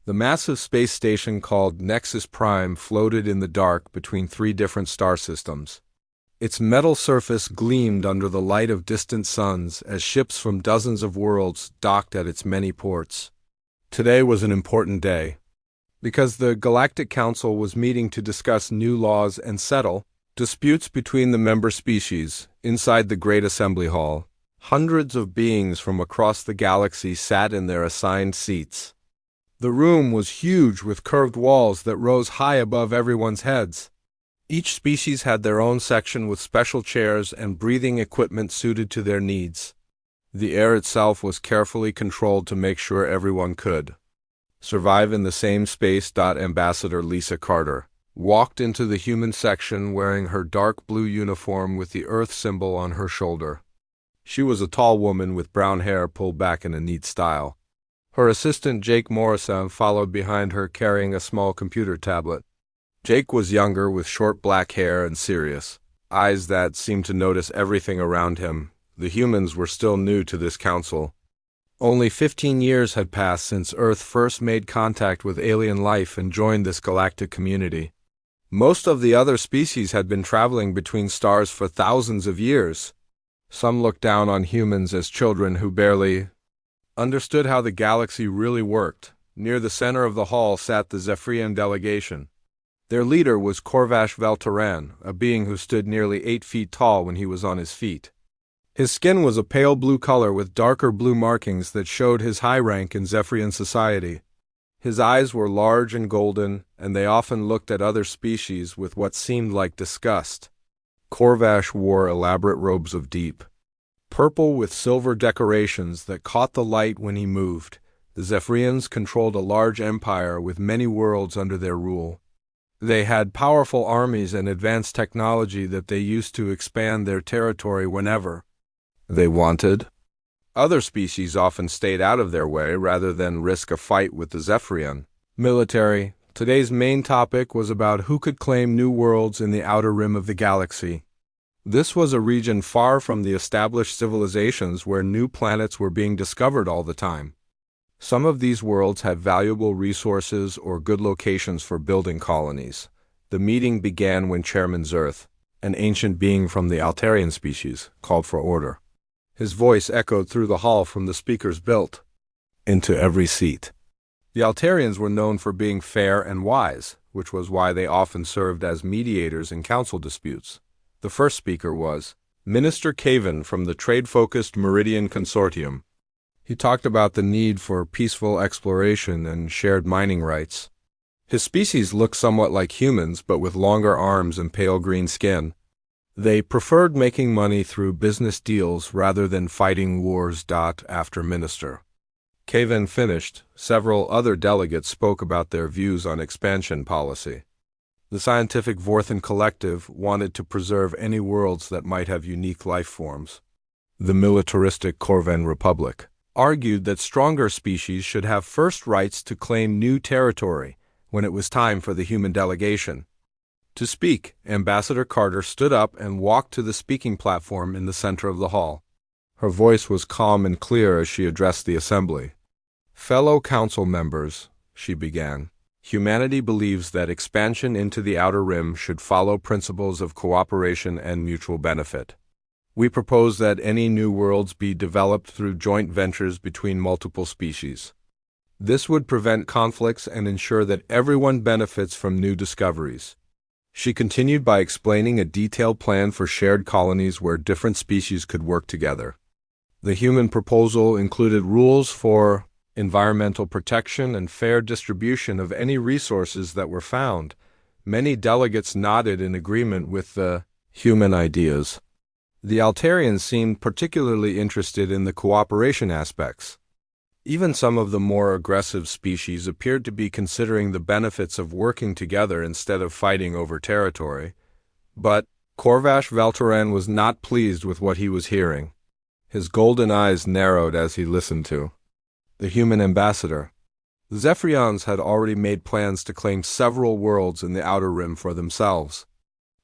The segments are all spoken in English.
The massive space station called Nexus Prime floated in the dark between three different star systems. Its metal surface gleamed under the light of distant suns as ships from dozens of worlds docked at its many ports. Today was an important day, because the Galactic Council was meeting to discuss new laws and settle disputes between the member species. Inside the Great Assembly Hall, hundreds of beings from across the galaxy sat in their assigned seats. The room was huge with curved walls that rose high above everyone's heads. Each species had their own section with special chairs and breathing equipment suited to their needs. The air itself was carefully controlled to make sure everyone could survive in the same space. Ambassador Lisa Carter walked into the human section wearing her dark blue uniform with the Earth symbol on her shoulder. She was a tall woman with brown hair pulled back in a neat style. Her assistant Jake Morrison followed behind her carrying a small computer tablet. Jake was younger with short black hair and serious eyes that seemed to notice everything around him. The humans were still new to this council. Only 15 years had passed since Earth first made contact with alien life and joined this galactic community. Most of the other species had been traveling between stars for thousands of years. Some looked down on humans as children who barely understood how the galaxy really worked. Near the center of the hall sat the Zephyrian delegation. Their leader was Corvash Velteran, a being who stood nearly 8 feet tall when he was on his feet. His skin was a pale blue color with darker blue markings that showed his high rank in Zephyrian society. His eyes were large and golden, and they often looked at other species with what seemed like disgust. Corvash wore elaborate robes of deep purple with silver decorations that caught the light when he moved. The Zephyrians controlled a large empire with many worlds under their rule. They had powerful armies and advanced technology that they used to expand their territory whenever they wanted. Other species often stayed out of their way rather than risk a fight with the Zephyrian military. Today's main topic was about who could claim new worlds in the outer rim of the galaxy. This was a region far from the established civilizations where new planets were being discovered all the time. Some of these worlds had valuable resources or good locations for building colonies. The meeting began when Chairman Zerth, an ancient being from the Altarian species, called for order. His voice echoed through the hall from the speakers built into every seat. The Altarians were known for being fair and wise, which was why they often served as mediators in council disputes. The first speaker was Minister Caven from the trade-focused Meridian Consortium. He talked about the need for peaceful exploration and shared mining rights. His species looked somewhat like humans, but with longer arms and pale green skin. They preferred making money through business deals rather than fighting wars. After Minister Caven finished, several other delegates spoke about their views on expansion policy. The scientific Vorthan Collective wanted to preserve any worlds that might have unique life forms. The militaristic Corvan Republic argued that stronger species should have first rights to claim new territory when it was time for the human delegation to speak. Ambassador Carter stood up and walked to the speaking platform in the center of the hall. Her voice was calm and clear as she addressed the assembly. Fellow council members, she began, humanity believes that expansion into the outer rim should follow principles of cooperation and mutual benefit. We propose that any new worlds be developed through joint ventures between multiple species. This would prevent conflicts and ensure that everyone benefits from new discoveries. She continued by explaining a detailed plan for shared colonies where different species could work together. The human proposal included rules for environmental protection and fair distribution of any resources that were found. Many delegates nodded in agreement with the human ideas. The Altarians seemed particularly interested in the cooperation aspects. Even some of the more aggressive species appeared to be considering the benefits of working together instead of fighting over territory. But Corvash Velteran was not pleased with what he was hearing. His golden eyes narrowed as he listened to the human ambassador. The Zephyrians had already made plans to claim several worlds in the outer rim for themselves.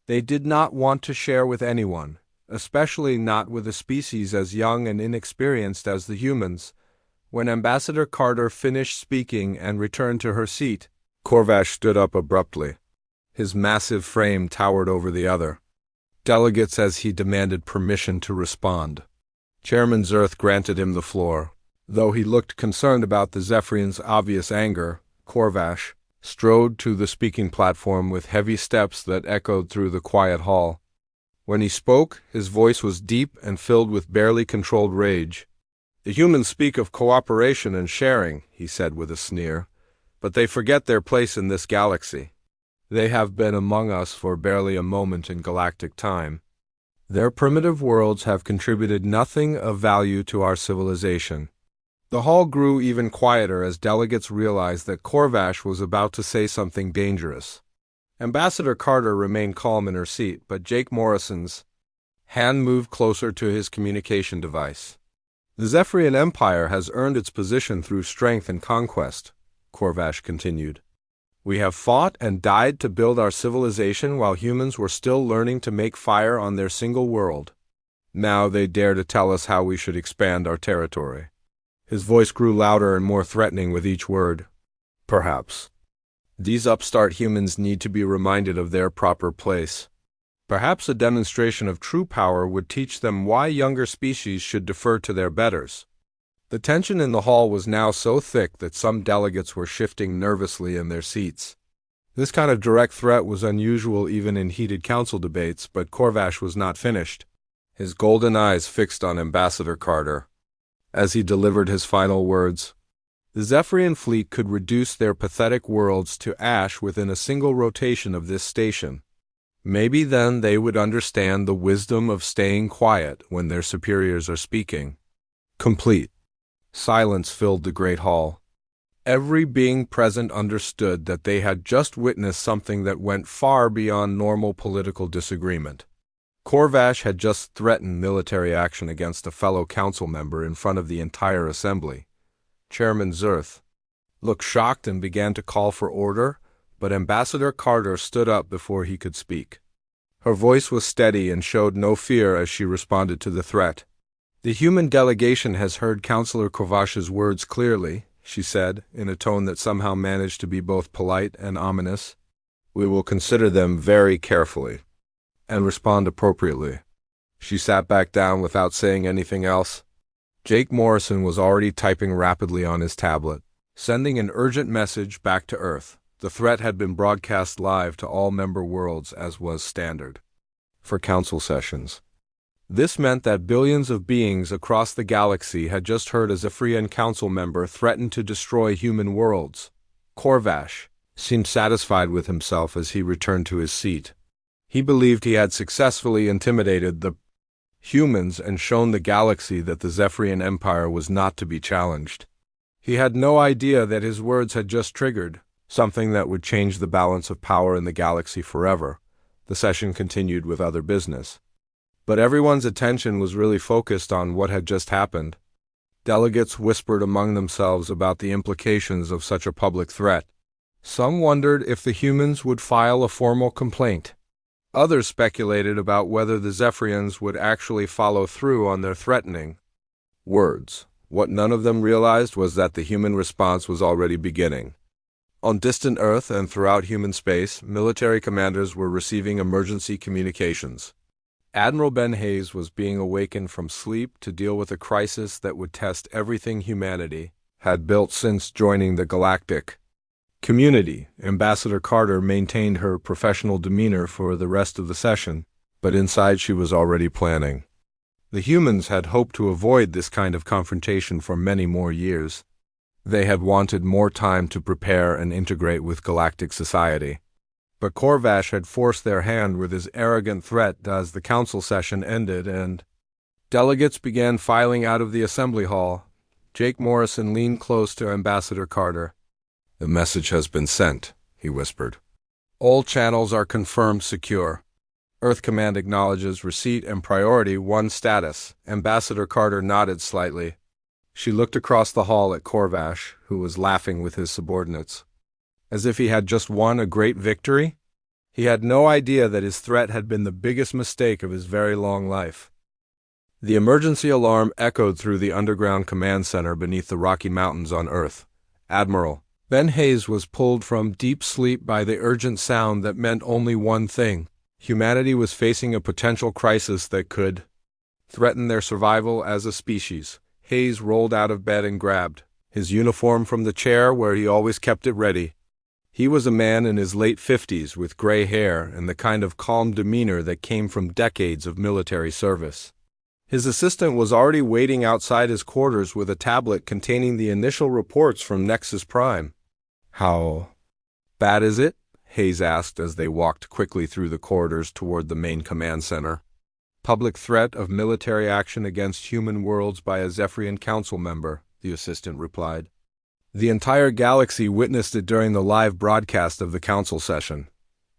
They did not want to share with anyone, especially not with a species as young and inexperienced as the humans. When Ambassador Carter finished speaking and returned to her seat, Corvash stood up abruptly. His massive frame towered over the other delegates as he demanded permission to respond. Chairman Zerth granted him the floor. Though he looked concerned about the Zephyrians' obvious anger, Corvash strode to the speaking platform with heavy steps that echoed through the quiet hall. When he spoke, his voice was deep and filled with barely controlled rage. "The humans speak of cooperation and sharing," he said with a sneer, "but they forget their place in this galaxy. They have been among us for barely a moment in galactic time. Their primitive worlds have contributed nothing of value to our civilization." The hall grew even quieter as delegates realized that Corvash was about to say something dangerous. Ambassador Carter remained calm in her seat, but Jake Morrison's hand moved closer to his communication device. "The Zephyrian Empire has earned its position through strength and conquest," Corvash continued. "We have fought and died to build our civilization while humans were still learning to make fire on their single world. Now they dare to tell us how we should expand our territory." His voice grew louder and more threatening with each word. "Perhaps these upstart humans need to be reminded of their proper place. Perhaps a demonstration of true power would teach them why younger species should defer to their betters." The tension in the hall was now so thick that some delegates were shifting nervously in their seats. This kind of direct threat was unusual even in heated council debates, but Corvash was not finished, his golden eyes fixed on Ambassador Carter. As he delivered his final words, "The Zephyrian fleet could reduce their pathetic worlds to ash within a single rotation of this station. Maybe then they would understand the wisdom of staying quiet when their superiors are speaking." Complete silence filled the great hall. Every being present understood that they had just witnessed something that went far beyond normal political disagreement. Corvash had just threatened military action against a fellow council member in front of the entire assembly. Chairman Zerth looked shocked and began to call for order, but Ambassador Carter stood up before he could speak. Her voice was steady and showed no fear as she responded to the threat. "The human delegation has heard Councillor Corvash's words clearly," she said, in a tone that somehow managed to be both polite and ominous. "We will consider them very carefully and respond appropriately." She sat back down without saying anything else. Jake Morrison was already typing rapidly on his tablet, sending an urgent message back to Earth. The threat had been broadcast live to all member worlds as was standard for council sessions. This meant that billions of beings across the galaxy had just heard a Zephyrian council member threaten to destroy human worlds. Corvash seemed satisfied with himself as he returned to his seat. He believed he had successfully intimidated the humans and shown the galaxy that the Zephyrian Empire was not to be challenged. He had no idea that his words had just triggered something that would change the balance of power in the galaxy forever. The session continued with other business, but everyone's attention was really focused on what had just happened. Delegates whispered among themselves about the implications of such a public threat. Some wondered if the humans would file a formal complaint. Others speculated about whether the Zephyrians would actually follow through on their threatening words. What none of them realized was that the human response was already beginning. On distant Earth and throughout human space, military commanders were receiving emergency communications. Admiral Ben Hayes was being awakened from sleep to deal with a crisis that would test everything humanity had built since joining the galactic community. Ambassador Carter maintained her professional demeanor for the rest of the session, but inside she was already planning. The humans had hoped to avoid this kind of confrontation for many more years. They had wanted more time to prepare and integrate with galactic society. But Corvash had forced their hand with his arrogant threat as the council session ended and delegates began filing out of the assembly hall. Jake Morrison leaned close to Ambassador Carter. "The message has been sent," he whispered. "All channels are confirmed secure. Earth Command acknowledges receipt and priority 1 status." Ambassador Carter nodded slightly. She looked across the hall at Corvash, who was laughing with his subordinates, as if he had just won a great victory. He had no idea that his threat had been the biggest mistake of his very long life. The emergency alarm echoed through the underground command center beneath the Rocky Mountains on Earth. Admiral Ben Hayes was pulled from deep sleep by the urgent sound that meant only one thing. Humanity was facing a potential crisis that could threaten their survival as a species. Hayes rolled out of bed and grabbed his uniform from the chair where he always kept it ready. He was a man in his late 50s with gray hair and the kind of calm demeanor that came from decades of military service. His assistant was already waiting outside his quarters with a tablet containing the initial reports from Nexus Prime. "How bad is it?" Hayes asked as they walked quickly through the corridors toward the main command center. "Public threat of military action against human worlds by a Zephyrian council member," the assistant replied. The entire galaxy witnessed it during the live broadcast of the council session.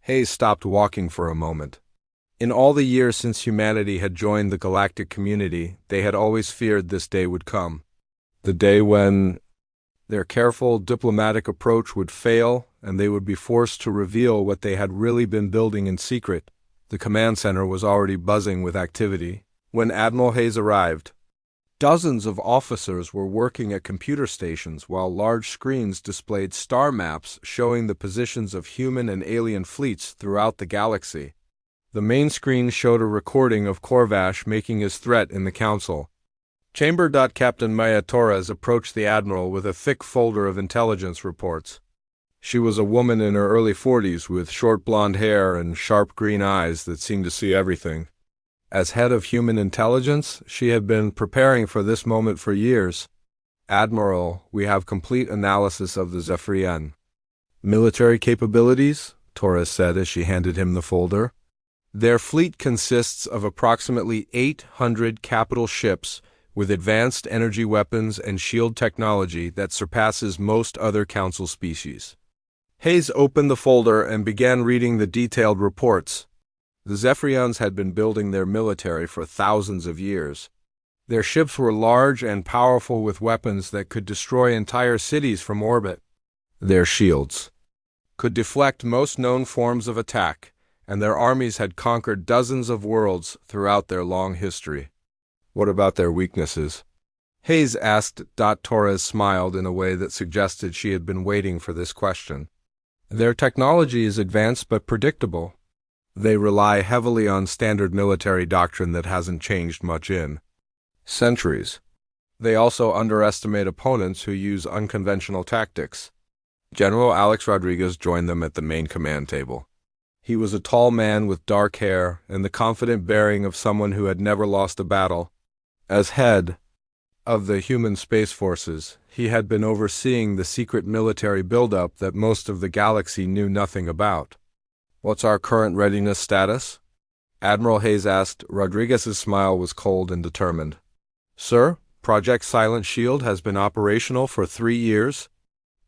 Hayes stopped walking for a moment. In all the years since humanity had joined the galactic community, they had always feared this day would come. The day when their careful diplomatic approach would fail and they would be forced to reveal what they had really been building in secret. The command center was already buzzing with activity when Admiral Hayes arrived. Dozens of officers were working at computer stations while large screens displayed star maps showing the positions of human and alien fleets throughout the galaxy. The main screen showed a recording of Corvash making his threat in the council. Chamber. Captain Maya Torres approached the Admiral with a thick folder of intelligence reports. She was a woman in her early 40s with short blonde hair and sharp green eyes that seemed to see everything. As head of human intelligence, she had been preparing for this moment for years. "Admiral, we have complete analysis of the Zephyrian military capabilities," Torres said as she handed him the folder. "Their fleet consists of approximately 800 capital ships with advanced energy weapons and shield technology that surpasses most other Council species." Hayes opened the folder and began reading the detailed reports. The Zephyrians had been building their military for thousands of years. Their ships were large and powerful with weapons that could destroy entire cities from orbit. Their shields could deflect most known forms of attack, and their armies had conquered dozens of worlds throughout their long history. "What about their weaknesses?" Hayes asked. Torres smiled in a way that suggested she had been waiting for this question. "Their technology is advanced but predictable. They rely heavily on standard military doctrine that hasn't changed much in centuries. They also underestimate opponents who use unconventional tactics." General Alex Rodriguez joined them at the main command table. He was a tall man with dark hair and the confident bearing of someone who had never lost a battle. As head of the human space forces, he had been overseeing the secret military buildup that most of the galaxy knew nothing about. "What's our current readiness status?" Admiral Hayes asked. Rodriguez's smile was cold and determined. "Sir, Project Silent Shield has been operational for 3 years.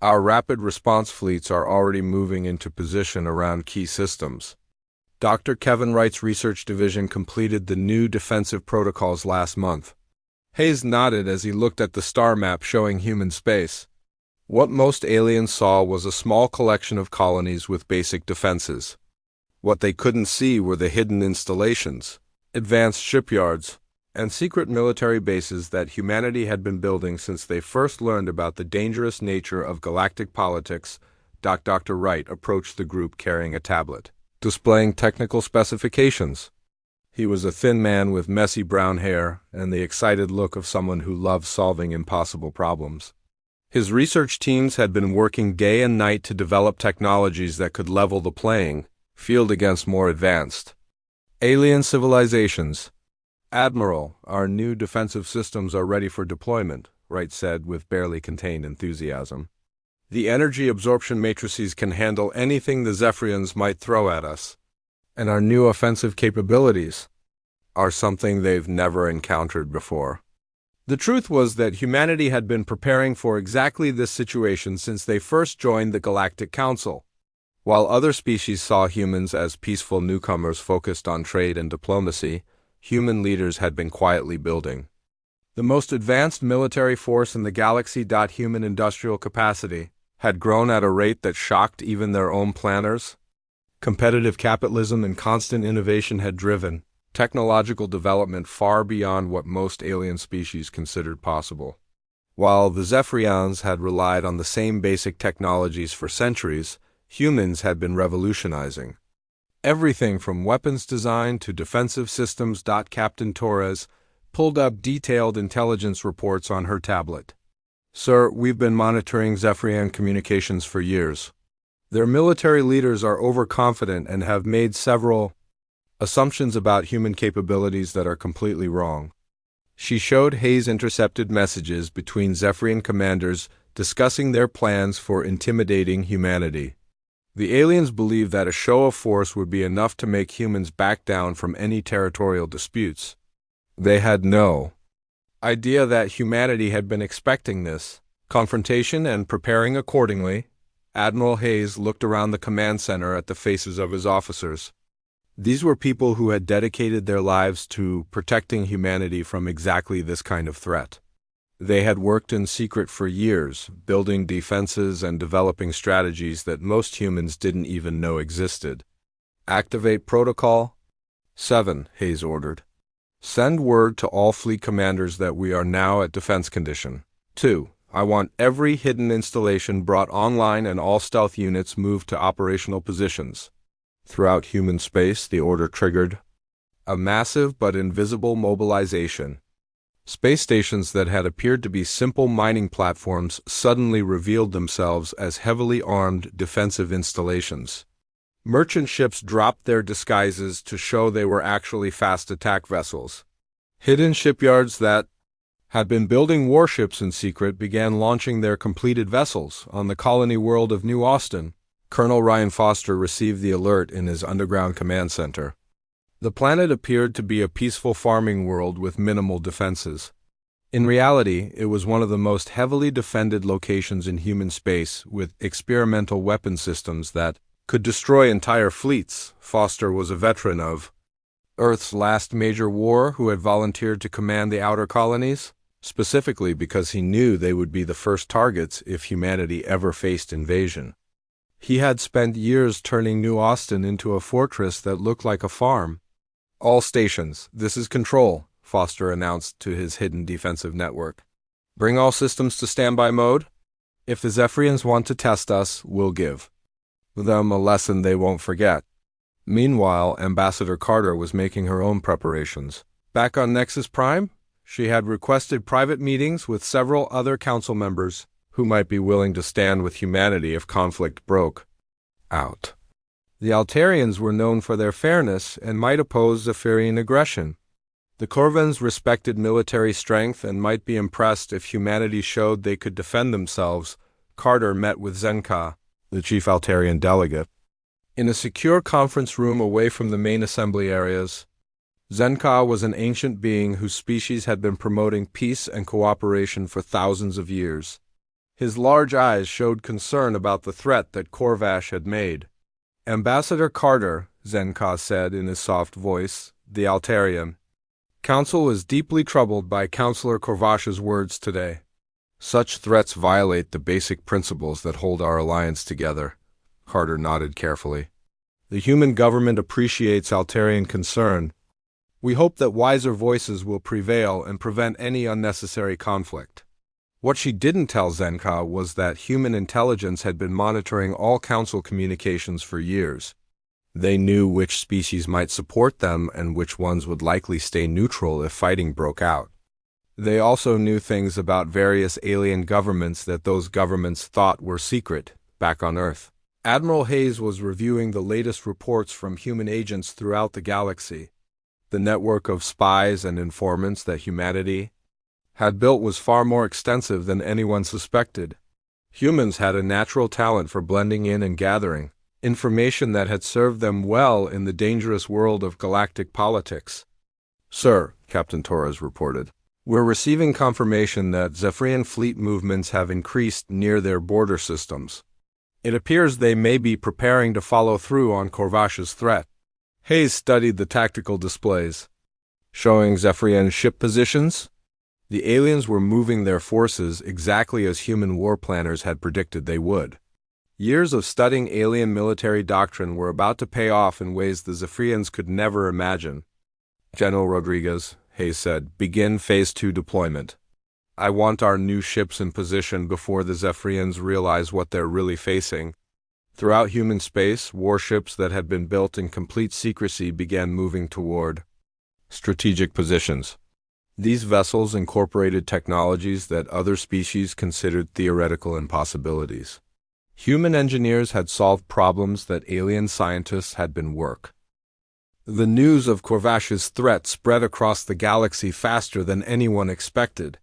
Our rapid response fleets are already moving into position around key systems. Dr. Kevin Wright's research division completed the new defensive protocols last month." Hayes nodded as he looked at the star map showing human space. What most aliens saw was a small collection of colonies with basic defenses. What they couldn't see were the hidden installations, advanced shipyards, and secret military bases that humanity had been building since they first learned about the dangerous nature of galactic politics. Dr. Wright approached the group carrying a tablet, displaying technical specifications. He was a thin man with messy brown hair and the excited look of someone who loves solving impossible problems. His research teams had been working day and night to develop technologies that could level the playing field against more advanced alien civilizations. "Admiral, our new defensive systems are ready for deployment," Wright said with barely contained enthusiasm. "The energy absorption matrices can handle anything the Zephyrians might throw at us. And our new offensive capabilities are something they've never encountered before." The truth was that humanity had been preparing for exactly this situation since they first joined the Galactic Council. While other species saw humans as peaceful newcomers focused on trade and diplomacy, human leaders had been quietly building the most advanced military force in the galaxy. Human industrial capacity had grown at a rate that shocked even their own planners. Competitive capitalism and constant innovation had driven technological development far beyond what most alien species considered possible. While the Zephyrians had relied on the same basic technologies for centuries, humans had been revolutionizing everything from weapons design to defensive systems. Captain Torres pulled up detailed intelligence reports on her tablet. Sir, we've been monitoring Zephyrian communications for years. Their military leaders are overconfident and have made several assumptions about human capabilities that are completely wrong. She showed Hayes intercepted messages between Zephyrian commanders discussing their plans for intimidating humanity. The aliens believed that a show of force would be enough to make humans back down from any territorial disputes. They had no idea that humanity had been expecting this confrontation and preparing accordingly. Admiral Hayes looked around the command center at the faces of his officers. These were people who had dedicated their lives to protecting humanity from exactly this kind of threat. They had worked in secret for years, building defenses and developing strategies that most humans didn't even know existed. Activate Protocol 7, Hayes ordered. Send word to all fleet commanders that we are now at defense condition. 2. I want every hidden installation brought online and all stealth units moved to operational positions. Throughout human space, the order triggered a massive but invisible mobilization. Space stations that had appeared to be simple mining platforms suddenly revealed themselves as heavily armed defensive installations. Merchant ships dropped their disguises to show they were actually fast attack vessels. Hidden shipyards that had been building warships in secret began launching their completed vessels on the colony world of New Austin. Colonel Ryan Foster received the alert in his underground command center. The planet appeared to be a peaceful farming world with minimal defenses. In reality, it was one of the most heavily defended locations in human space, with experimental weapon systems that could destroy entire fleets. Foster was a veteran of Earth's last major war who had volunteered to command the outer colonies, specifically because he knew they would be the first targets if humanity ever faced invasion. He had spent years turning New Austin into a fortress that looked like a farm. All stations, this is Control, Foster announced to his hidden defensive network. Bring all systems to standby mode. If the Zephyrians want to test us, we'll give them a lesson they won't forget. Meanwhile, Ambassador Carter was making her own preparations. Back on Nexus Prime, she had requested private meetings with several other council members who might be willing to stand with humanity if conflict broke out. The Altarians were known for their fairness and might oppose Zephyrian aggression. The Corvans respected military strength and might be impressed if humanity showed they could defend themselves. Carter met with Zenka, the chief Altarian delegate, in a secure conference room away from the main assembly areas. Zenka was an ancient being whose species had been promoting peace and cooperation for thousands of years. His large eyes showed concern about the threat that Corvash had made. Ambassador Carter, Zenka said in his soft voice, the Altarian Council is deeply troubled by Councillor Corvash's words today. Such threats violate the basic principles that hold our alliance together. Carter nodded carefully. The human government appreciates Altarian concern. We hope that wiser voices will prevail and prevent any unnecessary conflict. What she didn't tell Zenka was that human intelligence had been monitoring all council communications for years. They knew which species might support them and which ones would likely stay neutral if fighting broke out. They also knew things about various alien governments that those governments thought were secret, back on Earth. Admiral Hayes was reviewing the latest reports from human agents throughout the galaxy. The network of spies and informants that humanity had built was far more extensive than anyone suspected. Humans had a natural talent for blending in and gathering information that had served them well in the dangerous world of galactic politics. Sir, Captain Torres reported, we're receiving confirmation that Zephyrian fleet movements have increased near their border systems. It appears they may be preparing to follow through on Corvash's threat. Hayes studied the tactical displays, showing Zephyrian ship positions. The aliens were moving their forces exactly as human war planners had predicted they would. Years of studying alien military doctrine were about to pay off in ways the Zephyrians could never imagine. General Rodriguez, Hayes said, begin Phase 2 deployment. I want our new ships in position before the Zephyrians realize what they're really facing. Throughout human space, warships that had been built in complete secrecy began moving toward strategic positions. These vessels incorporated technologies that other species considered theoretical impossibilities. Human engineers had solved problems that alien scientists had been working. The news of Corvash's threat spread across the galaxy faster than anyone expected.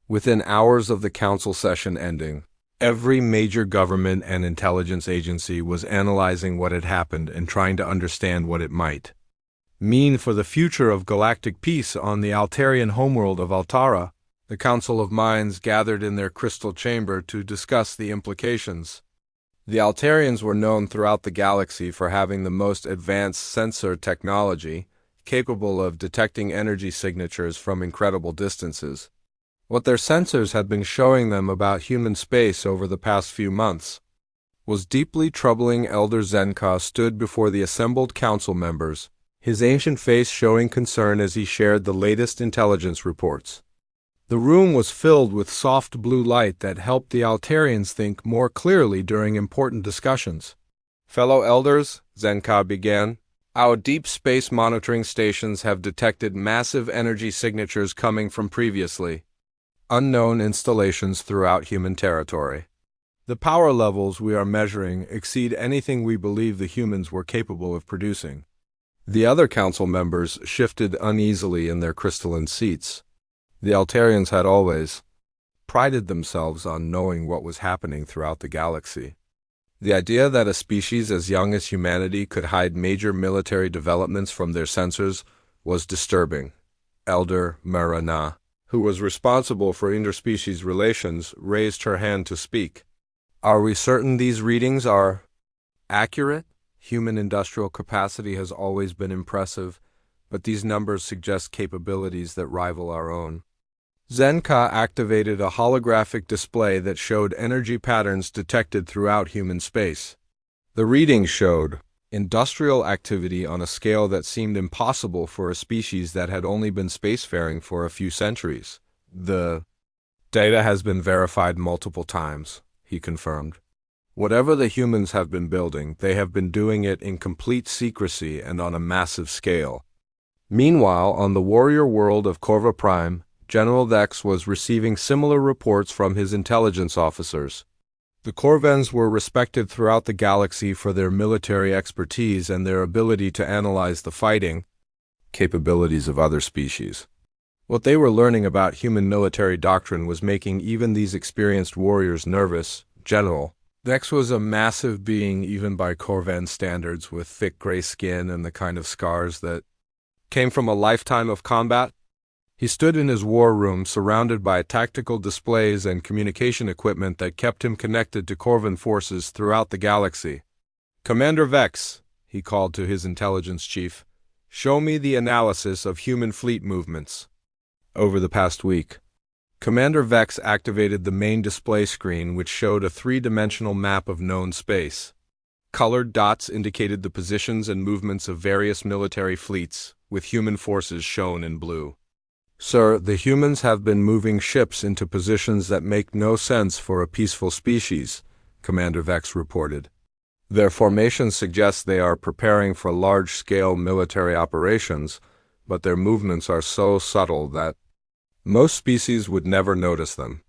Within hours of the council session ending, every major government and intelligence agency was analyzing what had happened and trying to understand what it might mean for the future of galactic peace on the Altarian homeworld of Altara. The Council of Minds gathered in their crystal chamber to discuss the implications. The Altarians were known throughout the galaxy for having the most advanced sensor technology, capable of detecting energy signatures from incredible distances. What their sensors had been showing them about human space over the past few months was deeply troubling. Elder Zenka stood before the assembled council members, his ancient face showing concern as he shared the latest intelligence reports. The room was filled with soft blue light that helped the Altarians think more clearly during important discussions. Fellow elders, Zenka began, our deep space monitoring stations have detected massive energy signatures coming from previously unknown installations throughout human territory. The power levels we are measuring exceed anything we believe the humans were capable of producing. The other council members shifted uneasily in their crystalline seats. The Altarians had always prided themselves on knowing what was happening throughout the galaxy. The idea that a species as young as humanity could hide major military developments from their sensors was disturbing. Elder Marana, who was responsible for interspecies relations, raised her hand to speak. Are we certain these readings are accurate? Human industrial capacity has always been impressive, but these numbers suggest capabilities that rival our own. Zenka activated a holographic display that showed energy patterns detected throughout human space. The readings showed industrial activity on a scale that seemed impossible for a species that had only been spacefaring for a few centuries. The data has been verified multiple times, he confirmed. Whatever the humans have been building, they have been doing it in complete secrecy and on a massive scale. Meanwhile, on the warrior world of Corva Prime, General Vex was receiving similar reports from his intelligence officers. The Corvans were respected throughout the galaxy for their military expertise and their ability to analyze the fighting capabilities of other species. What they were learning about human military doctrine was making even these experienced warriors nervous. General Vex was a massive being even by Corvan standards, with thick gray skin and the kind of scars that came from a lifetime of combat. He stood in his war room surrounded by tactical displays and communication equipment that kept him connected to Corvan forces throughout the galaxy. Commander Vex, he called to his intelligence chief, show me the analysis of human fleet movements. Over the past week, Commander Vex activated the main display screen, which showed a three-dimensional map of known space. Colored dots indicated the positions and movements of various military fleets, with human forces shown in blue. Sir, the humans have been moving ships into positions that make no sense for a peaceful species, Commander Vex reported. Their formation suggests they are preparing for large-scale military operations, but their movements are so subtle that most species would never notice them.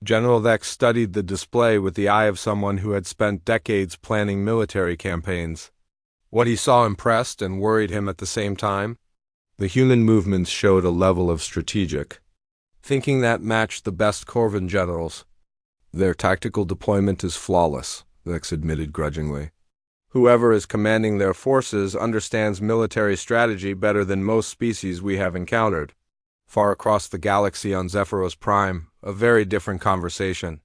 General Vex studied the display with the eye of someone who had spent decades planning military campaigns. What he saw impressed and worried him at the same time. The human movements showed a level of strategic thinking that matched the best Corvan generals. Their tactical deployment is flawless, Vex admitted grudgingly. Whoever is commanding their forces understands military strategy better than most species we have encountered. Far across the galaxy on Zephyros Prime, a very different conversation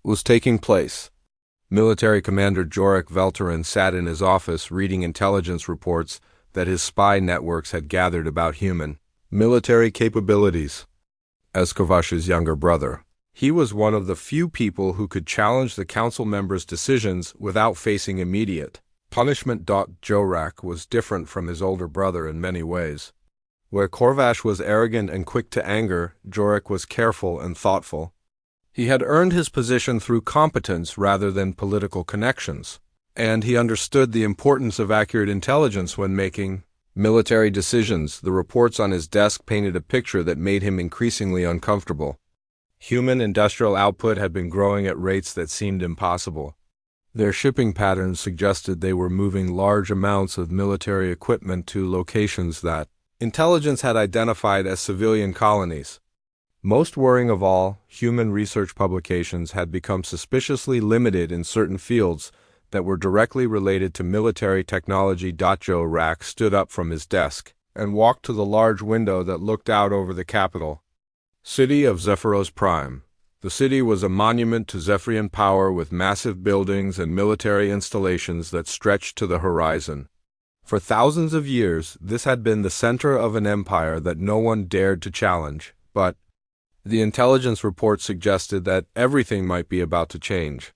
was taking place. Military Commander Jorik Velterin sat in his office reading intelligence reports that his spy networks had gathered about human military capabilities. As Kovash's younger brother, he was one of the few people who could challenge the council members' decisions without facing immediate punishment. Jorak was different from his older brother in many ways. Where Corvash was arrogant and quick to anger, Jorik was careful and thoughtful. He had earned his position through competence rather than political connections, and he understood the importance of accurate intelligence when making military decisions. The reports on his desk painted a picture that made him increasingly uncomfortable. Human industrial output had been growing at rates that seemed impossible. Their shipping patterns suggested they were moving large amounts of military equipment to locations that intelligence had identified as civilian colonies. Most worrying of all, human research publications had become suspiciously limited in certain fields that were directly related to military technology. Joe Rack stood up from his desk and walked to the large window that looked out over the capital city of Zephyros Prime. The city was a monument to Zephyrian power with massive buildings and military installations that stretched to the horizon. For thousands of years, this had been the center of an empire that no one dared to challenge, but the intelligence report suggested that everything might be about to change.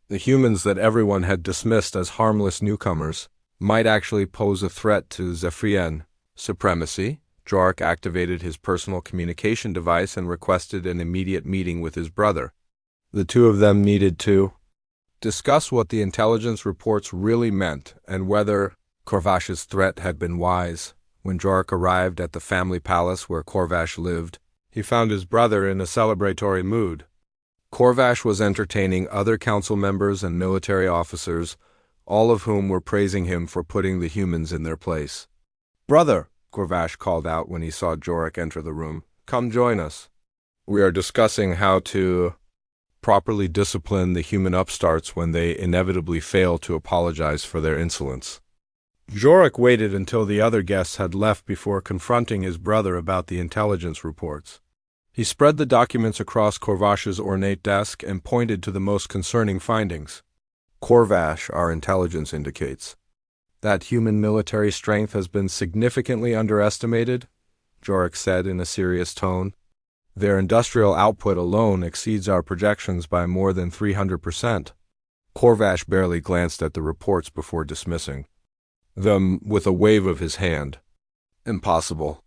The humans that everyone had dismissed as harmless newcomers might actually pose a threat to Zephyrian supremacy. Jorik activated his personal communication device and requested an immediate meeting with his brother. The two of them needed to discuss what the intelligence reports really meant and whether Corvash's threat had been wise. When Jorik arrived at the family palace where Corvash lived, he found his brother in a celebratory mood. Corvash was entertaining other council members and military officers, all of whom were praising him for putting the humans in their place. "Brother," Corvash called out when he saw Jorik enter the room, "come join us. We are discussing how to properly discipline the human upstarts when they inevitably fail to apologize for their insolence." Jorik waited until the other guests had left before confronting his brother about the intelligence reports. He spread the documents across Corvash's ornate desk and pointed to the most concerning findings. "Corvash, our intelligence indicates that human military strength has been significantly underestimated," Jorik said in a serious tone. "Their industrial output alone exceeds our projections by more than 300%. Corvash barely glanced at the reports before dismissing them with a wave of his hand. "Impossible.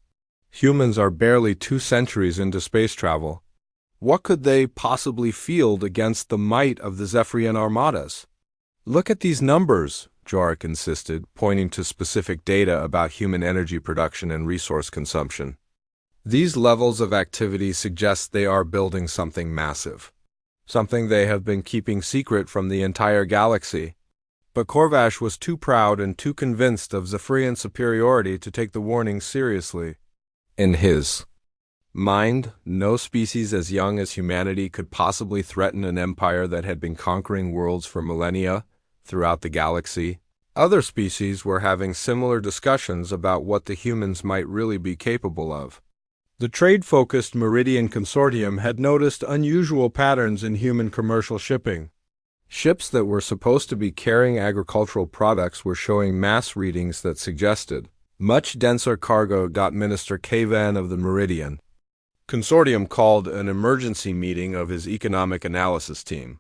Humans are barely 2 centuries into space travel. What could they possibly field against the might of the Zephyrian armadas?" "Look at these numbers," Jorik insisted, pointing to specific data about human energy production and resource consumption. "These levels of activity suggest they are building something massive, something they have been keeping secret from the entire galaxy." But Corvash was too proud and too convinced of Zephyrian superiority to take the warning seriously. In his mind, no species as young as humanity could possibly threaten an empire that had been conquering worlds for millennia throughout the galaxy. Other species were having similar discussions about what the humans might really be capable of. The trade-focused Meridian Consortium had noticed unusual patterns in human commercial shipping. Ships that were supposed to be carrying agricultural products were showing mass readings that suggested much denser cargo. Minister Kavan of the Meridian Consortium called an emergency meeting of his economic analysis team.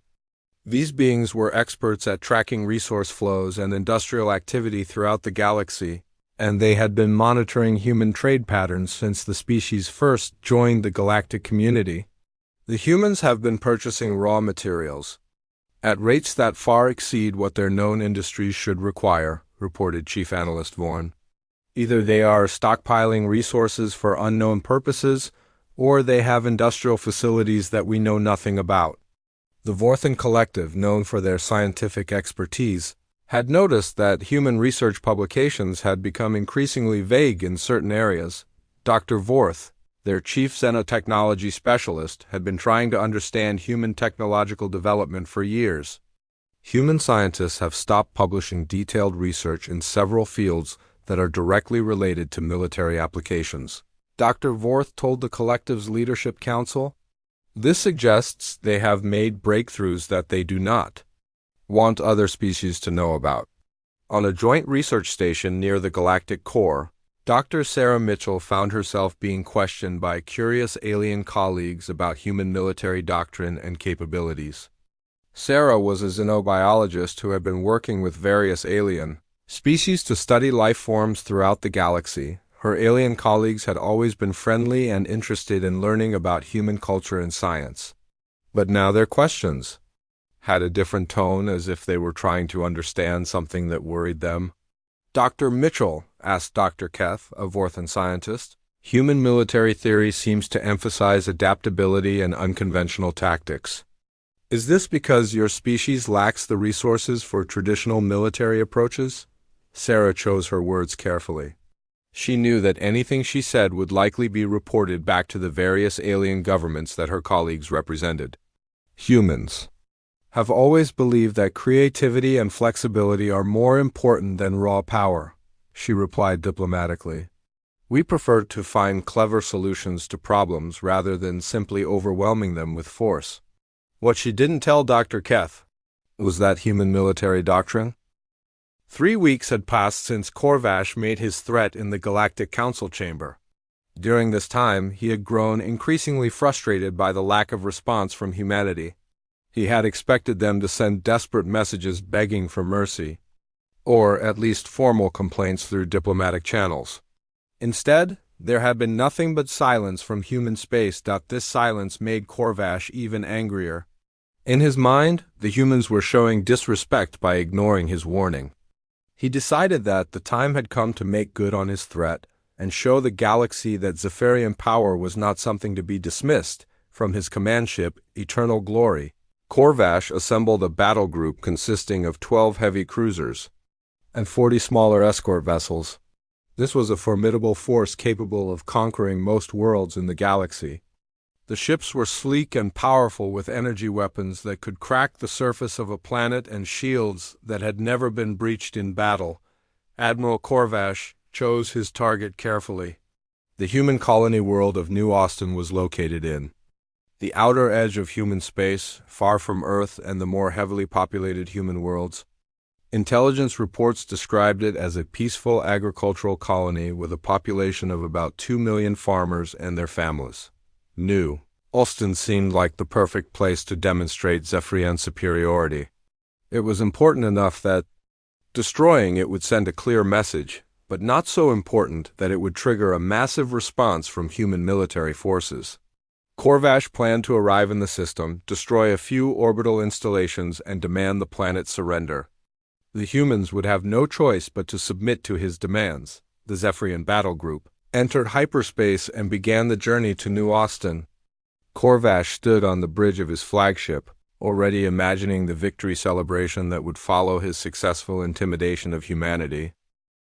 These beings were experts at tracking resource flows and industrial activity throughout the galaxy, and they had been monitoring human trade patterns since the species first joined the galactic community. "The humans have been purchasing raw materials at rates that far exceed what their known industries should require," reported Chief Analyst Vorn. "Either they are stockpiling resources for unknown purposes, or they have industrial facilities that we know nothing about." The Vorthan Collective, known for their scientific expertise, had noticed that human research publications had become increasingly vague in certain areas. Dr. Vorth, their chief xenotechnology specialist, had been trying to understand human technological development for years. Human scientists have stopped publishing detailed research in several fields that are directly related to military applications, Dr. Vorth told the collective's leadership council. "This suggests they have made breakthroughs that they do not want other species to know about." On a joint research station near the galactic core, Dr. Sarah Mitchell found herself being questioned by curious alien colleagues about human military doctrine and capabilities. Sarah was a xenobiologist who had been working with various alien species to study life forms throughout the galaxy. Her alien colleagues had always been friendly and interested in learning about human culture and science. But now their questions had a different tone, as if they were trying to understand something that worried them. "Dr. Mitchell," asked Dr. Keth, a Vorthan scientist, "human military theory seems to emphasize adaptability and unconventional tactics. Is this because your species lacks the resources for traditional military approaches?" Sarah chose her words carefully. She knew that anything she said would likely be reported back to the various alien governments that her colleagues represented. "Humans have always believed that creativity and flexibility are more important than raw power," she replied diplomatically. "We prefer to find clever solutions to problems rather than simply overwhelming them with force." What she didn't tell Dr. Keth was that human military doctrine. 3 weeks had passed since Corvash made his threat in the Galactic Council chamber. During this time, he had grown increasingly frustrated by the lack of response from humanity. He had expected them to send desperate messages begging for mercy, or at least formal complaints through diplomatic channels. Instead, there had been nothing but silence from human space. This silence made Corvash even angrier. In his mind, the humans were showing disrespect by ignoring his warning. He decided that the time had come to make good on his threat and show the galaxy that Zephyrian power was not something to be dismissed. From his command ship, Eternal Glory, Corvash assembled a battle group consisting of 12 heavy cruisers and 40 smaller escort vessels. This was a formidable force capable of conquering most worlds in the galaxy. The ships were sleek and powerful, with energy weapons that could crack the surface of a planet and shields that had never been breached in battle. Admiral Corvash chose his target carefully. The human colony world of New Austin was located in the outer edge of human space, far from Earth and the more heavily populated human worlds. Intelligence reports described it as a peaceful agricultural colony with a population of about 2 million farmers and their families. New Austin seemed like the perfect place to demonstrate Zephyrian superiority. It was important enough that destroying it would send a clear message, but not so important that it would trigger a massive response from human military forces. Corvash planned to arrive in the system, destroy a few orbital installations, and demand the planet's surrender. The humans would have no choice but to submit to his demands. The Zephyrian battle group entered hyperspace and began the journey to New Austin. Corvash stood on the bridge of his flagship, already imagining the victory celebration that would follow his successful intimidation of humanity.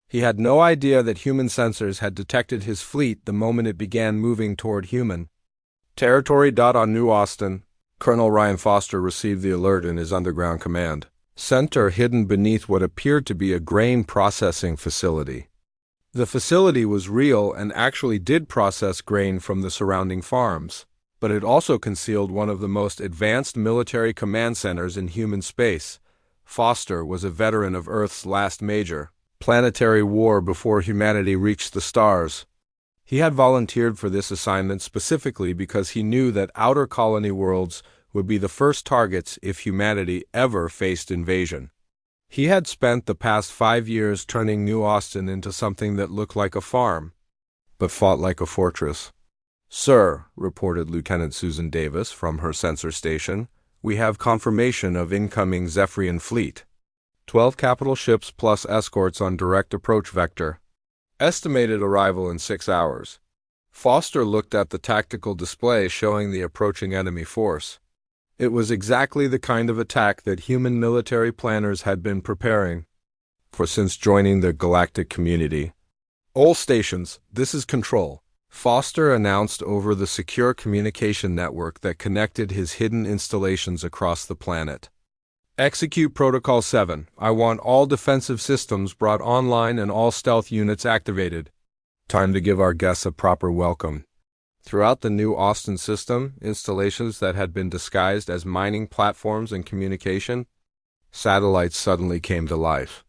He had no idea that human sensors had detected his fleet the moment it began moving toward human territory. On New Austin, Colonel Ryan Foster received the alert in his underground command center, hidden beneath what appeared to be a grain processing facility. The facility was real and actually did process grain from the surrounding farms, but it also concealed one of the most advanced military command centers in human space. Foster was a veteran of Earth's last major planetary war before humanity reached the stars. He had volunteered for this assignment specifically because he knew that outer colony worlds would be the first targets if humanity ever faced invasion. He had spent the past 5 years turning New Austin into something that looked like a farm, but fought like a fortress. "Sir," reported Lieutenant Susan Davis from her sensor station, "we have confirmation of incoming Zephyrian fleet. 12 capital ships plus escorts on direct approach vector. Estimated arrival in 6 hours. Foster looked at the tactical display showing the approaching enemy force. It was exactly the kind of attack that human military planners had been preparing for since joining the galactic community. "All stations, this is Control," Foster announced over the secure communication network that connected his hidden installations across the planet. "Execute Protocol 7. I want all defensive systems brought online and all stealth units activated. Time to give our guests a proper welcome." Throughout the New Austin system, installations that had been disguised as mining platforms and communication satellites suddenly came to life.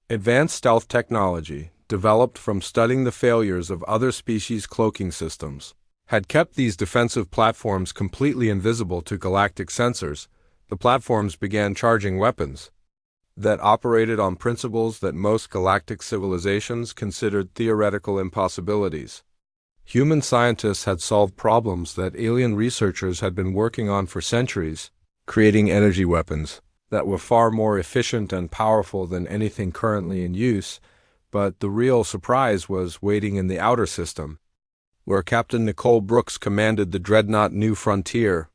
Advanced stealth technology, developed from studying the failures of other species' cloaking systems, had kept these defensive platforms completely invisible to galactic sensors. The platforms began charging weapons. that operated on principles that most galactic civilizations considered theoretical impossibilities. Human scientists had solved problems that alien researchers had been working on for centuries, creating energy weapons that were far more efficient and powerful than anything currently in use, but the real surprise was waiting in the outer system, where Captain Nicole Brooks commanded the dreadnought New Frontier.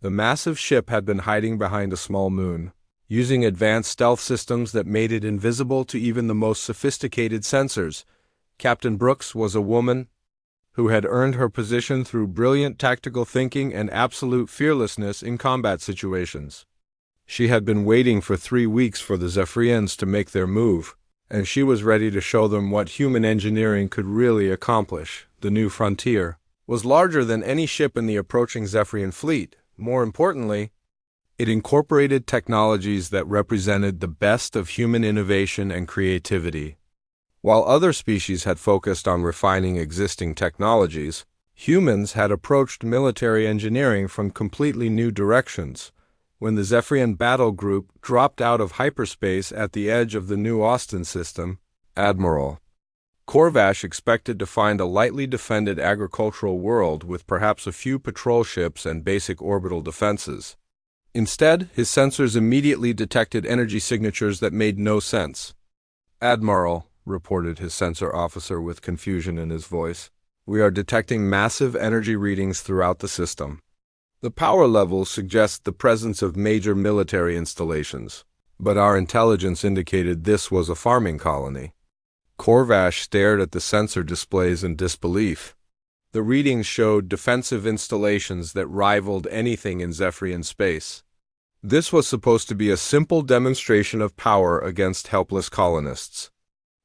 The massive ship had been hiding behind a small moon, using advanced stealth systems that made it invisible to even the most sophisticated sensors. Captain Brooks was a woman who had earned her position through brilliant tactical thinking and absolute fearlessness in combat situations. She had been waiting for 3 weeks for the Zephyrians to make their move, and she was ready to show them what human engineering could really accomplish. The New Frontier was larger than any ship in the approaching Zephyrian fleet. More importantly, it incorporated technologies that represented the best of human innovation and creativity. While other species had focused on refining existing technologies, humans had approached military engineering from completely new directions. When the Zephyrian battle group dropped out of hyperspace at the edge of the New Austin system, Admiral Corvash expected to find a lightly defended agricultural world with perhaps a few patrol ships and basic orbital defenses. Instead, his sensors immediately detected energy signatures that made no sense. "Admiral," reported his sensor officer with confusion in his voice, "we are detecting massive energy readings throughout the system. The power levels suggest the presence of major military installations, but our intelligence indicated this was a farming colony." Corvash stared at the sensor displays in disbelief. The readings showed defensive installations that rivaled anything in Zephyrian space. This was supposed to be a simple demonstration of power against helpless colonists.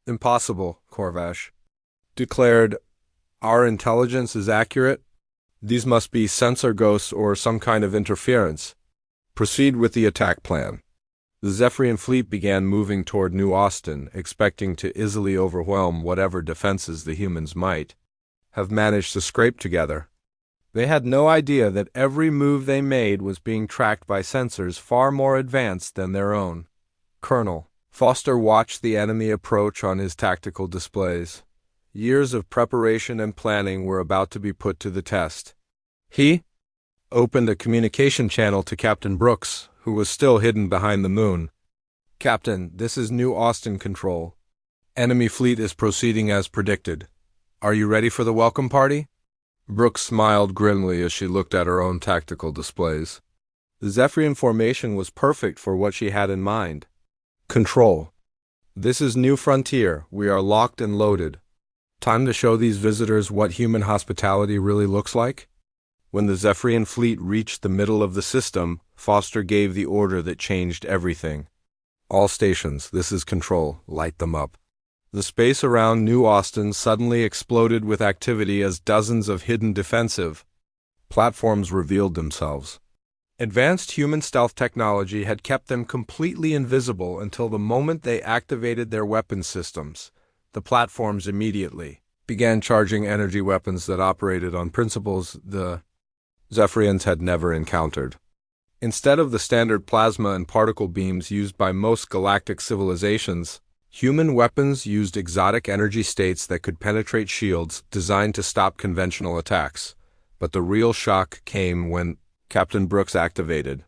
"Impossible," Corvash declared. "Our intelligence is accurate. These must be sensor ghosts or some kind of interference. Proceed with the attack plan." The Zephyrian fleet began moving toward New Austin, expecting to easily overwhelm whatever defenses the humans might have managed to scrape together. They had no idea that every move they made was being tracked by sensors far more advanced than their own. Colonel Foster watched the enemy approach on his tactical displays. Years of preparation and planning were about to be put to the test. He opened a communication channel to Captain Brooks, who was still hidden behind the moon. "Captain, this is New Austin Control. Enemy fleet is proceeding as predicted. Are you ready for the welcome party?" Brooks smiled grimly as she looked at her own tactical displays. The Zephyrian formation was perfect for what she had in mind. "Control. This is New Frontier. We are locked and loaded. Time to show these visitors what human hospitality really looks like." When the Zephyrian fleet reached the middle of the system, Foster gave the order that changed everything. "All stations, this is Control. Light them up." The space around New Austin suddenly exploded with activity as dozens of hidden defensive platforms revealed themselves. Advanced human stealth technology had kept them completely invisible until the moment they activated their weapon systems. The platforms immediately began charging energy weapons that operated on principles the Zephyrians had never encountered. Instead of the standard plasma and particle beams used by most galactic civilizations, human weapons used exotic energy states that could penetrate shields designed to stop conventional attacks. But the real shock came when Captain Brooks activated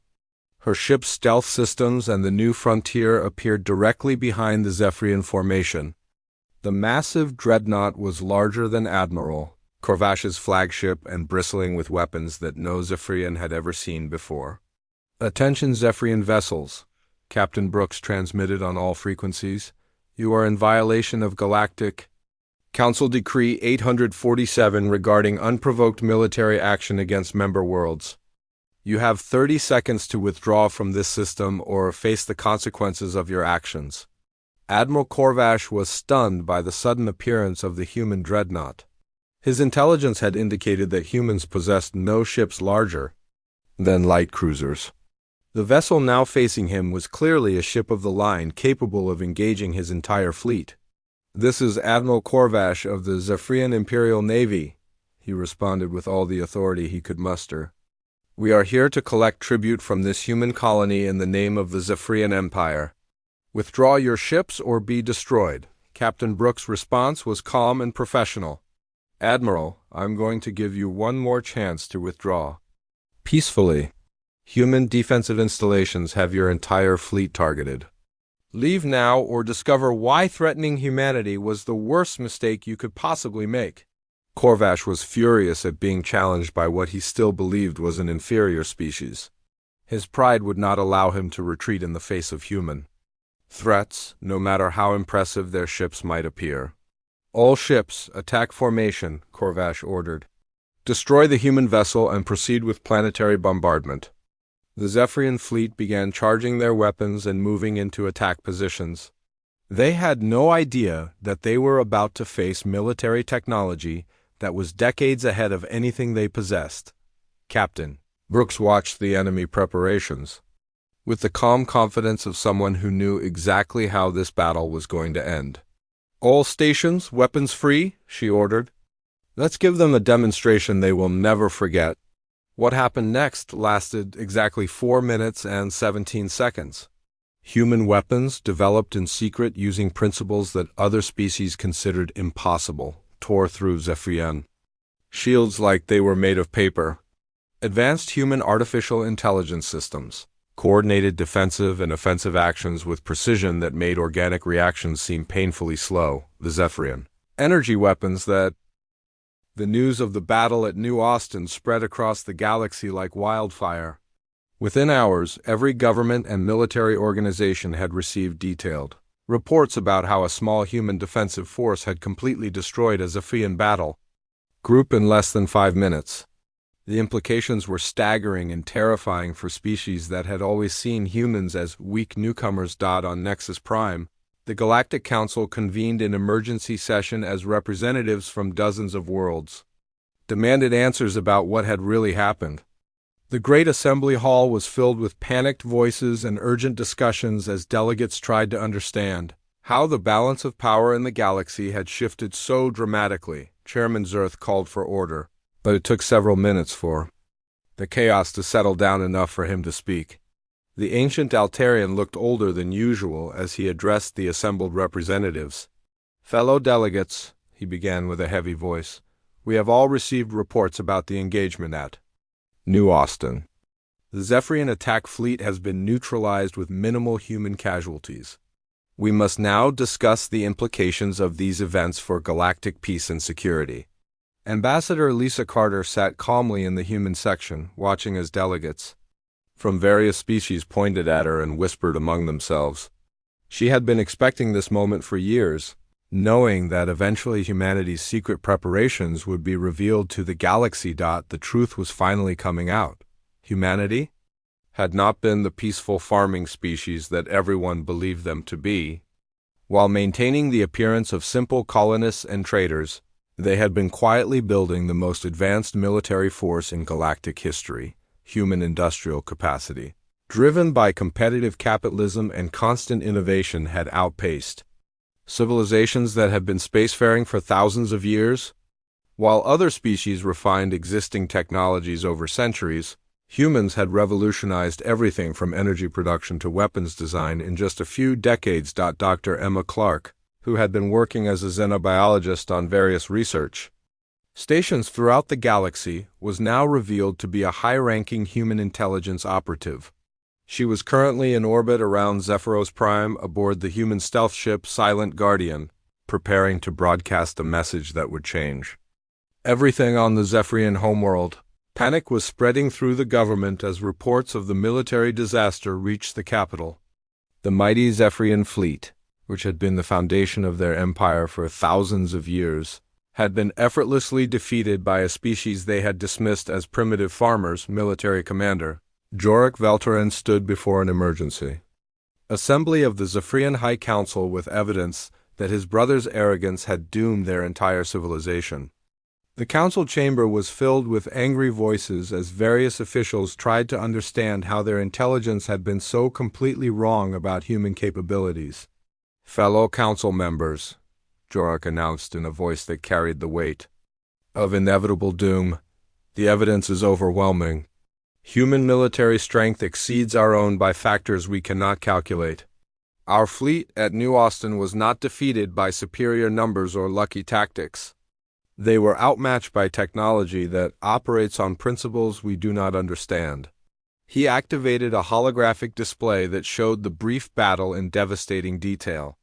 her ship's stealth systems and the New Frontier appeared directly behind the Zephyrian formation. The massive dreadnought was larger than Admiral Corvash's flagship and bristling with weapons that no Zephyrian had ever seen before. "Attention Zephyrian vessels," Captain Brooks transmitted on all frequencies. "You are in violation of Galactic Council Decree 847 regarding unprovoked military action against member worlds. You have 30 seconds to withdraw from this system or face the consequences of your actions." Admiral Corvash was stunned by the sudden appearance of the human dreadnought. His intelligence had indicated that humans possessed no ships larger than light cruisers. The vessel now facing him was clearly a ship of the line capable of engaging his entire fleet. "This is Admiral Corvash of the Zephyrian Imperial Navy," he responded with all the authority he could muster. "We are here to collect tribute from this human colony in the name of the Zephyrian Empire. Withdraw your ships or be destroyed. Captain Brooks' response was calm and professional. Admiral, I'm going to give you one more chance to withdraw. Peacefully. Human defensive installations have your entire fleet targeted. Leave now or discover why threatening humanity was the worst mistake you could possibly make. Corvash was furious at being challenged by what he still believed was an inferior species. His pride would not allow him to retreat in the face of human threats, no matter how impressive their ships might appear. All ships, attack formation, Corvash ordered. Destroy the human vessel and proceed with planetary bombardment. The Zephyrian fleet began charging their weapons and moving into attack positions. They had no idea that they were about to face military technology that was decades ahead of anything they possessed. Captain Brooks watched the enemy preparations with the calm confidence of someone who knew exactly how this battle was going to end. All stations, weapons free, she ordered. Let's give them a demonstration they will never forget. What happened next lasted exactly 4 minutes and 17 seconds. Human weapons, developed in secret using principles that other species considered impossible, tore through Zephyrian shields like they were made of paper. Advanced human artificial intelligence systems coordinated defensive and offensive actions with precision that made organic reactions seem painfully slow. The Zephyrian energy weapons that... The news of the battle at New Austin spread across the galaxy like wildfire. Within hours, every government and military organization had received detailed reports about how a small human defensive force had completely destroyed a Zephyrian battle group in less than 5 minutes. The implications were staggering and terrifying for species that had always seen humans as weak newcomers. On Nexus Prime, the Galactic Council convened an emergency session as representatives from dozens of worlds demanded answers about what had really happened. The Great Assembly Hall was filled with panicked voices and urgent discussions as delegates tried to understand how the balance of power in the galaxy had shifted so dramatically. Chairman Zerth called for order, but it took several minutes for the chaos to settle down enough for him to speak. The ancient Altarian looked older than usual as he addressed the assembled representatives. Fellow delegates, he began with a heavy voice, we have all received reports about the engagement at New Austin. The Zephyrian attack fleet has been neutralized with minimal human casualties. We must now discuss the implications of these events for galactic peace and security. Ambassador Lisa Carter sat calmly in the human section, watching as delegates from various species pointed at her and whispered among themselves. She had been expecting this moment for years, knowing that eventually humanity's secret preparations would be revealed to the galaxy. The truth was finally coming out. Humanity had not been the peaceful farming species that everyone believed them to be. While maintaining the appearance of simple colonists and traders, they had been quietly building the most advanced military force in galactic history, human industrial capacity, driven by competitive capitalism and constant innovation, had outpaced civilizations that had been spacefaring for thousands of years. While other species refined existing technologies over centuries, humans had revolutionized everything from energy production to weapons design in just a few decades. Dr. Emma Clark, who had been working as a xenobiologist on various research stations throughout the galaxy, was now revealed to be a high-ranking human intelligence operative. She was currently in orbit around Zephyros Prime aboard the human stealth ship Silent Guardian, preparing to broadcast a message that would change everything on the Zephyrian homeworld. Panic was spreading through the government as reports of the military disaster reached the capital. The mighty Zephyrian fleet, which had been the foundation of their empire for thousands of years, had been effortlessly defeated by a species they had dismissed as primitive farmers. Military commander Jorik Velterin stood before an emergency assembly of the Zephyrian High Council with evidence that his brother's arrogance had doomed their entire civilization. The council chamber was filled with angry voices as various officials tried to understand how their intelligence had been so completely wrong about human capabilities. Fellow council members, Jorik announced in a voice that carried the weight of inevitable doom, the evidence is overwhelming. Human military strength exceeds our own by factors we cannot calculate. Our fleet at New Austin was not defeated by superior numbers or lucky tactics. They were outmatched by technology that operates on principles we do not understand. He activated a holographic display that showed the brief battle in devastating detail.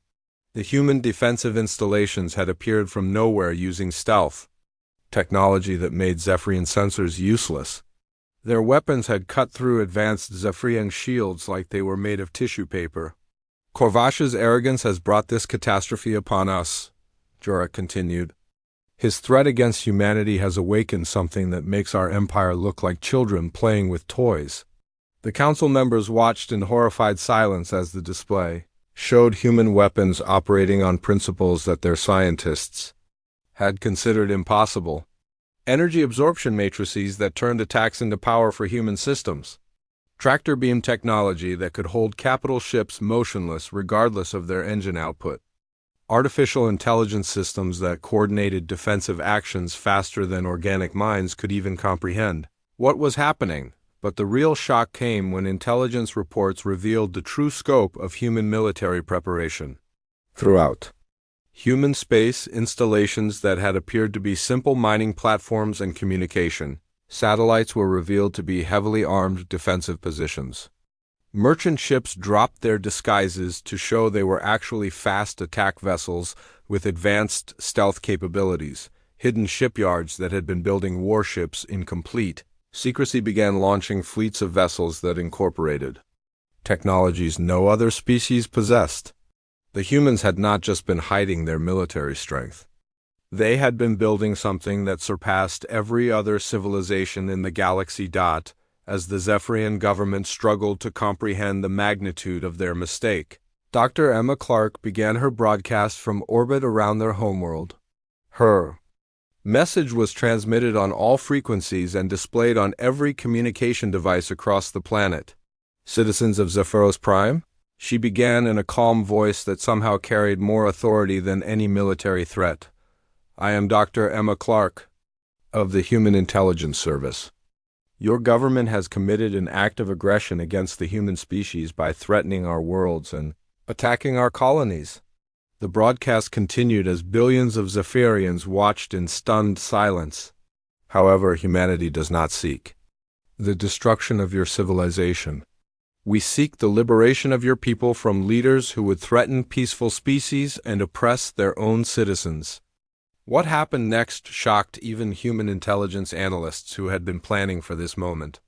The human defensive installations had appeared from nowhere using stealth, technology that made Zephyrian sensors useless. Their weapons had cut through advanced Zephyrian shields like they were made of tissue paper. Korvash's arrogance has brought this catastrophe upon us, Jurek continued. His threat against humanity has awakened something that makes our empire look like children playing with toys. The council members watched in horrified silence as the display showed human weapons operating on principles that their scientists had considered impossible. Energy absorption matrices that turned attacks into power for human systems. Tractor beam technology that could hold capital ships motionless regardless of their engine output. Artificial intelligence systems that coordinated defensive actions faster than organic minds could even comprehend what was happening. But the real shock came when intelligence reports revealed the true scope of human military preparation. Throughout human space installations that had appeared to be simple mining platforms and communication satellites were revealed to be heavily armed defensive positions. Merchant ships dropped their disguises to show they were actually fast attack vessels with advanced stealth capabilities. Hidden shipyards that had been building warships in complete secrecy began launching fleets of vessels that incorporated technologies no other species possessed. The humans had not just been hiding their military strength. They had been building something that surpassed every other civilization in the galaxy. As the Zephyrian government struggled to comprehend the magnitude of their mistake, Dr. Emma Clark began her broadcast from orbit around their homeworld. Her message was transmitted on all frequencies and displayed on every communication device across the planet. Citizens of Zephyros Prime, she began in a calm voice that somehow carried more authority than any military threat. I am Dr. Emma Clark of the Human Intelligence Service. Your government has committed an act of aggression against the human species by threatening our worlds and attacking our colonies. The broadcast continued as billions of Zephyrians watched in stunned silence. However, humanity does not seek the destruction of your civilization. We seek the liberation of your people from leaders who would threaten peaceful species and oppress their own citizens. What happened next shocked even human intelligence analysts who had been planning for this moment.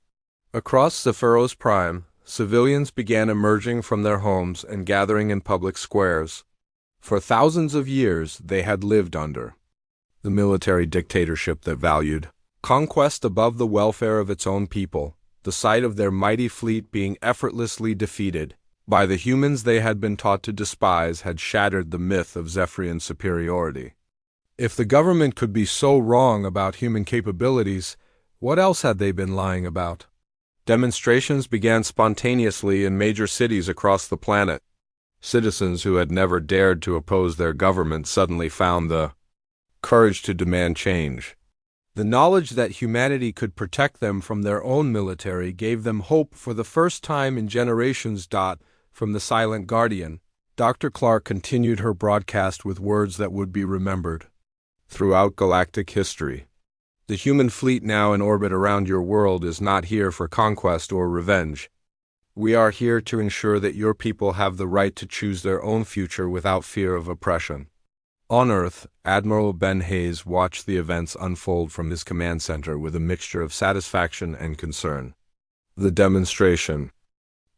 Across Zephyros Prime, civilians began emerging from their homes and gathering in public squares. For thousands of years, they had lived under the military dictatorship that valued conquest above the welfare of its own people. The sight of their mighty fleet being effortlessly defeated by the humans they had been taught to despise had shattered the myth of Zephyrian superiority. If the government could be so wrong about human capabilities, what else had they been lying about? Demonstrations began spontaneously in major cities across the planet. Citizens who had never dared to oppose their government suddenly found the courage to demand change. The knowledge that humanity could protect them from their own military gave them hope for the first time in generations. From the Silent Guardian, Dr. Clark continued her broadcast with words that would be remembered throughout galactic history. The human fleet now in orbit around your world is not here for conquest or revenge. We are here to ensure that your people have the right to choose their own future without fear of oppression. On Earth, Admiral Ben Hayes watched the events unfold from his command center with a mixture of satisfaction and concern. The demonstration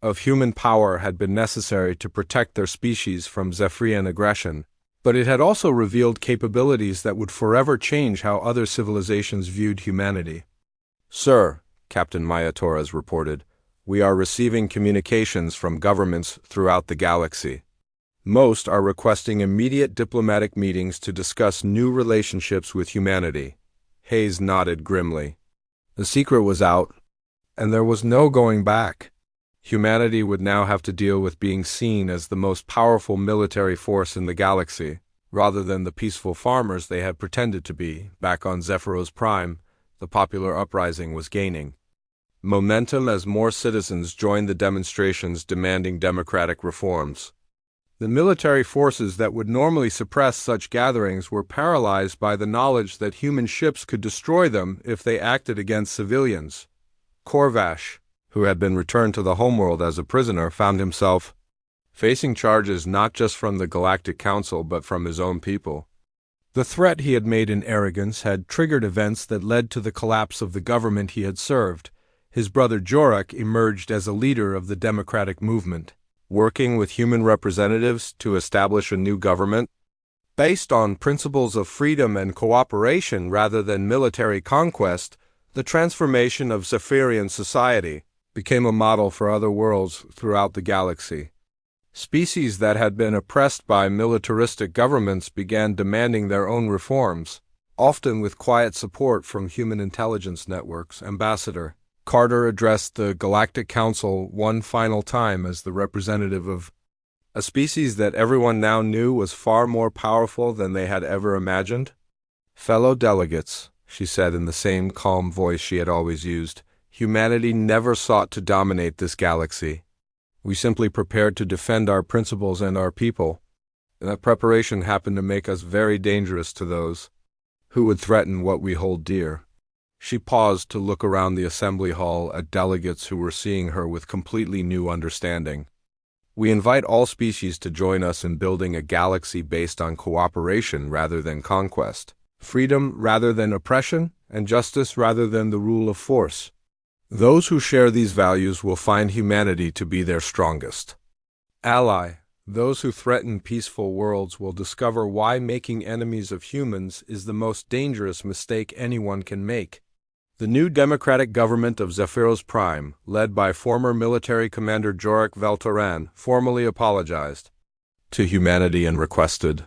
of human power had been necessary to protect their species from Zephyrian aggression, but it had also revealed capabilities that would forever change how other civilizations viewed humanity. Sir, Captain Maya Torres reported, we are receiving communications from governments throughout the galaxy. Most are requesting immediate diplomatic meetings to discuss new relationships with humanity. Hayes nodded grimly. The secret was out, and there was no going back. Humanity would now have to deal with being seen as the most powerful military force in the galaxy, rather than the peaceful farmers they had pretended to be. Back on Zephyros Prime, the popular uprising was gaining momentum as more citizens joined the demonstrations demanding democratic reforms. The military forces that would normally suppress such gatherings were paralyzed by the knowledge that human ships could destroy them if they acted against civilians. Corvash, who had been returned to the Homeworld as a prisoner, found himself facing charges not just from the Galactic Council but from his own people. The threat he had made in arrogance had triggered events that led to the collapse of the government he had served. His brother Jorak emerged as a leader of the democratic movement, working with human representatives to establish a new government based on principles of freedom and cooperation rather than military conquest. The transformation of Zephyrian society became a model for other worlds throughout the galaxy. Species that had been oppressed by militaristic governments began demanding their own reforms, often with quiet support from human intelligence networks. Ambassador Carter addressed the Galactic Council one final time as the representative of a species that everyone now knew was far more powerful than they had ever imagined. "Fellow delegates," she said in the same calm voice she had always used, "humanity never sought to dominate this galaxy. We simply prepared to defend our principles and our people. And that preparation happened to make us very dangerous to those who would threaten what we hold dear." She paused to look around the assembly hall at delegates who were seeing her with completely new understanding. "We invite all species to join us in building a galaxy based on cooperation rather than conquest, freedom rather than oppression, and justice rather than the rule of force. Those who share these values will find humanity to be their strongest ally. Those who threaten peaceful worlds will discover why making enemies of humans is the most dangerous mistake anyone can make." The new democratic government of Zephyros Prime, led by former military commander Jorak Veltoran, formally apologized to humanity and requested